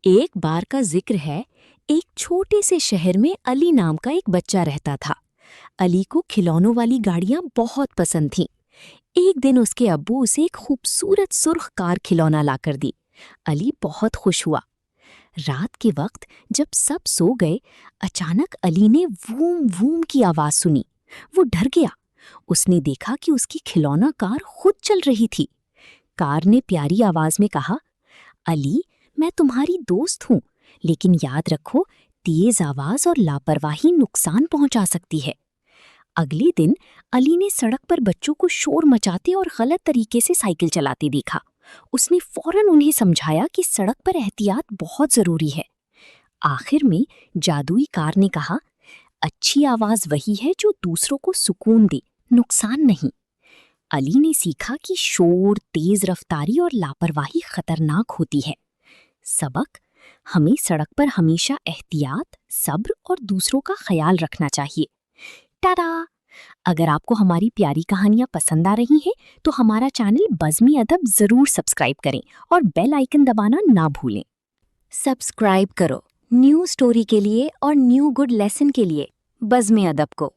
ایک بار کا ذکر ہے، ایک چھوٹے سے شہر میں علی نام کا ایک بچہ رہتا تھا۔ علی کو کھلونوں والی گاڑیاں بہت پسند تھیں۔ ایک دن اس کے ابو اسے ایک خوبصورت سرخ کار کھلونا لا کر دی۔ علی بہت خوش ہوا۔ رات کے وقت جب سب سو گئے، اچانک علی نے ووم ووم کی آواز سنی۔ وہ ڈر گیا۔ اس نے دیکھا کہ اس کی کھلونا کار خود چل رہی تھی۔ کار نے پیاری آواز میں کہا، علی، میں تمہاری دوست ہوں، لیکن یاد رکھو تیز آواز اور لاپرواہی نقصان پہنچا سکتی ہے۔ اگلے دن علی نے سڑک پر بچوں کو شور مچاتے اور غلط طریقے سے سائیکل چلاتے دیکھا۔ اس نے فوراً انہیں سمجھایا کہ سڑک پر احتیاط بہت ضروری ہے۔ آخر میں جادوئی کار نے کہا، اچھی آواز وہی ہے جو دوسروں کو سکون دے، نقصان نہیں۔ علی نے سیکھا کہ شور، تیز رفتاری اور لاپرواہی خطرناک ہوتی ہے۔ سبق: ہمیں سڑک پر ہمیشہ احتیاط، صبر اور دوسروں کا خیال رکھنا چاہیے۔ ٹاڈا! اگر آپ کو ہماری پیاری کہانیاں پسند آ رہی ہیں تو ہمارا چینل بزمی ادب ضرور سبسکرائب کریں اور بیل آئیکن دبانا نہ بھولیں۔ سبسکرائب کرو نیو سٹوری کے لیے اور نیو گڈ لیسن کے لیے بزمی ادب کو۔